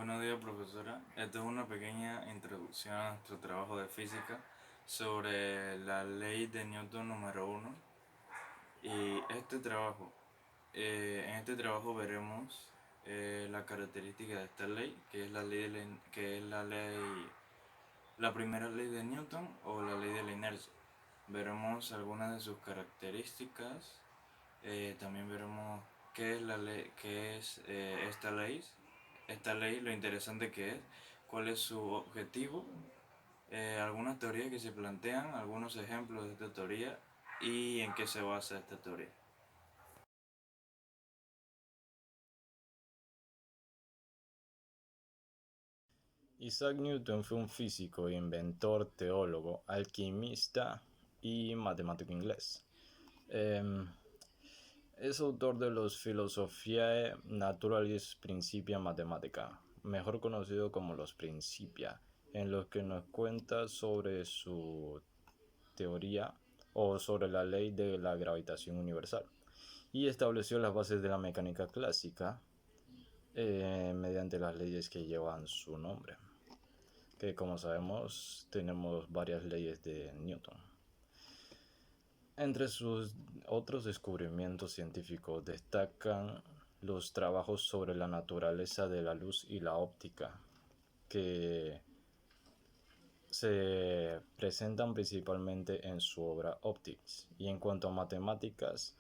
Buenos días, profesora. Esta es una pequeña introducción a nuestro trabajo de física sobre la ley de Newton número 1. Y en este trabajo veremos la característica de esta ley, que es la primera ley de Newton o la ley de la inercia. Veremos algunas de sus características. También veremos qué es esta ley. Esta ley, lo interesante que es, cuál es su objetivo, algunas teorías que se plantean, algunos ejemplos de esta teoría y en qué se basa esta teoría. Isaac Newton fue un físico, inventor, teólogo, alquimista y matemático inglés. Es autor de los Philosophiae Naturalis Principia Mathematica, mejor conocido como los Principia, en los que nos cuenta sobre su teoría o sobre la ley de la gravitación universal, y estableció las bases de la mecánica clásica mediante las leyes que llevan su nombre, que como sabemos tenemos varias leyes de Newton. Entre sus otros descubrimientos científicos destacan los trabajos sobre la naturaleza de la luz y la óptica, que se presentan principalmente en su obra Optics. Y en cuanto a matemáticas,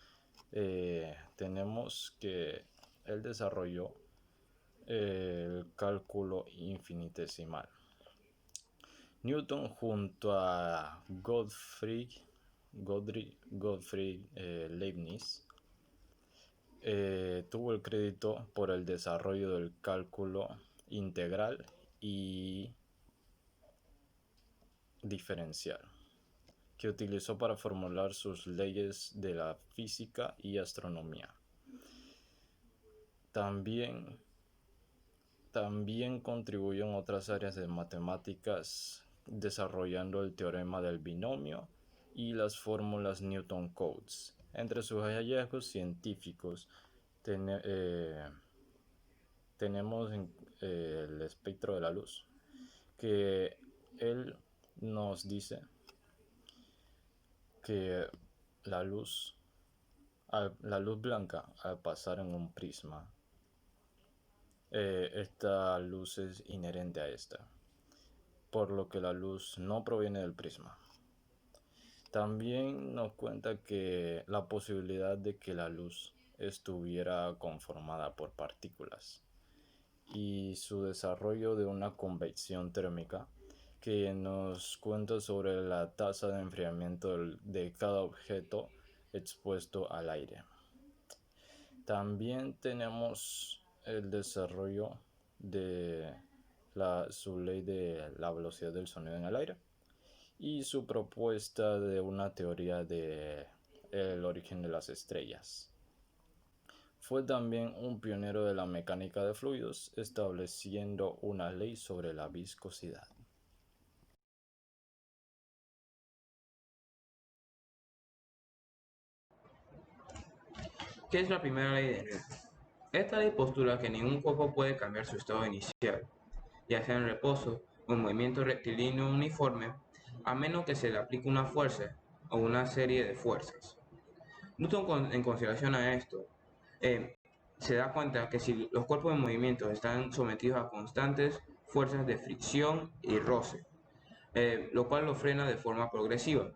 tenemos que él desarrolló el cálculo infinitesimal. Newton, junto a Gottfried Leibniz, tuvo el crédito por el desarrollo del cálculo integral y diferencial, que utilizó para formular sus leyes de la física y astronomía. También contribuyó en otras áreas de matemáticas, desarrollando el teorema del binomio y las fórmulas Newton Cotes. Entre sus hallazgos científicos tenemos el espectro de la luz, que él nos dice que la luz blanca, al pasar en un prisma, esta luz es inherente a esta, por lo que la luz no proviene del prisma. También nos cuenta que la posibilidad de que la luz estuviera conformada por partículas y su desarrollo de una convección térmica, que nos cuenta sobre la tasa de enfriamiento de cada objeto expuesto al aire. También tenemos el desarrollo de su ley de la velocidad del sonido en el aire y su propuesta de una teoría de el origen de las estrellas. Fue también un pionero de la mecánica de fluidos, estableciendo una ley sobre la viscosidad. ¿Qué es la primera ley de Newton? Esta ley postula que ningún cuerpo puede cambiar su estado inicial, ya sea en reposo o en movimiento rectilíneo uniforme, a menos que se le aplique una fuerza o una serie de fuerzas. Newton, en consideración a esto, se da cuenta que si los cuerpos en movimiento están sometidos a constantes fuerzas de fricción y roce, lo cual lo frena de forma progresiva.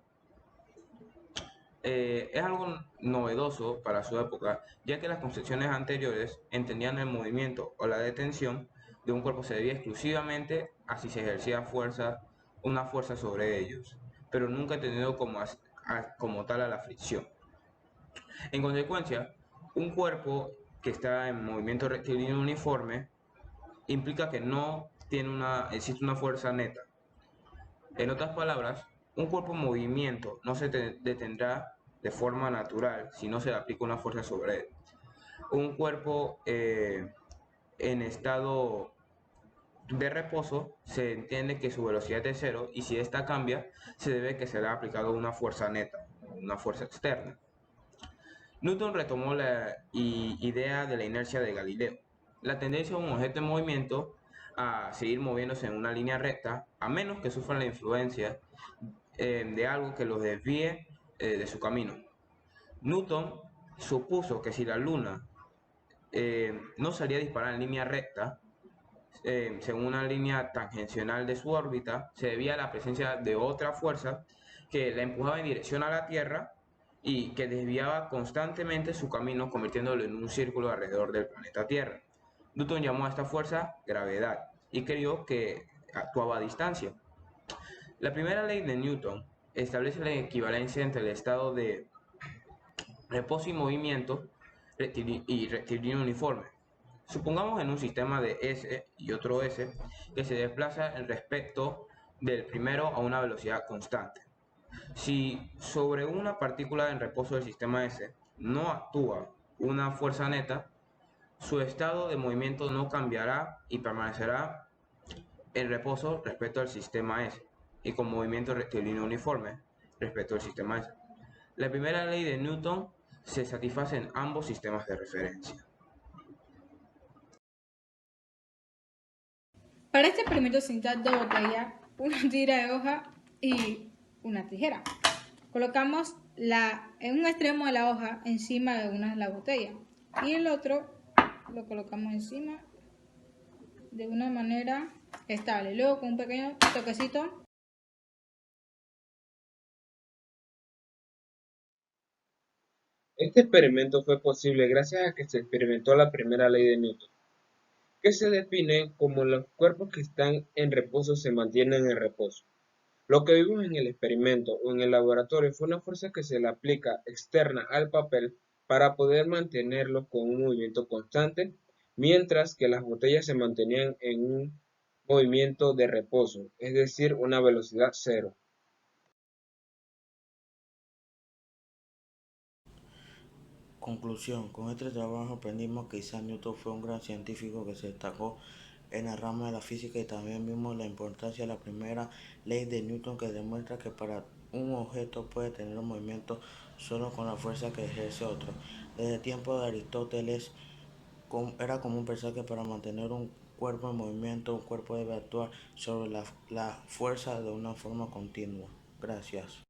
Es algo novedoso para su época, ya que las concepciones anteriores entendían el movimiento o la detención de un cuerpo se debía exclusivamente a si se ejercía una fuerza sobre ellos, pero nunca entendido como tal a la fricción. En consecuencia, un cuerpo que está en movimiento rectilíneo uniforme implica que no existe una fuerza neta. En otras palabras, un cuerpo en movimiento no se detendrá de forma natural si no se le aplica una fuerza sobre él. Un cuerpo en estado de reposo se entiende que su velocidad es de cero y si esta cambia se debe que se le ha aplicado una fuerza neta, una fuerza externa. Newton retomó la idea de la inercia de Galileo. La tendencia de un objeto en movimiento a seguir moviéndose en una línea recta, a menos que sufran la influencia de algo que los desvíe de su camino. Newton supuso que si la Luna no salía a disparar en línea recta, según una línea tangencial de su órbita, se debía a la presencia de otra fuerza que la empujaba en dirección a la Tierra y que desviaba constantemente su camino, convirtiéndolo en un círculo alrededor del planeta Tierra. Newton llamó a esta fuerza gravedad y creyó que actuaba a distancia. La primera ley de Newton establece la equivalencia entre el estado de reposo y movimiento rectilíneo uniforme. Supongamos en un sistema de S y otro S que se desplaza respecto del primero a una velocidad constante. Si sobre una partícula en reposo del sistema S no actúa una fuerza neta, su estado de movimiento no cambiará y permanecerá en reposo respecto al sistema S y con movimiento rectilíneo uniforme respecto al sistema S. La primera ley de Newton se satisface en ambos sistemas de referencia. Para este experimento se necesitan dos botellas, una tira de hoja y una tijera. Colocamos en un extremo de la hoja encima de una de las botellas y el otro lo colocamos encima de una manera estable. Luego con un pequeño toquecito Este experimento fue posible gracias a que se experimentó la primera ley de Newton, que se define como los cuerpos que están en reposo se mantienen en reposo. Lo que vimos en el experimento o en el laboratorio fue una fuerza que se le aplica externa al papel para poder mantenerlo con un movimiento constante, mientras que las botellas se mantenían en un movimiento de reposo, es decir, una velocidad cero. Conclusión: con este trabajo aprendimos que Isaac Newton fue un gran científico que se destacó en la rama de la física y también vimos la importancia de la primera ley de Newton que demuestra que para un objeto puede tener un movimiento solo con la fuerza que ejerce otro. Desde el tiempo de Aristóteles era común pensar que para mantener un cuerpo en movimiento, un cuerpo debe actuar sobre la fuerza de una forma continua. Gracias.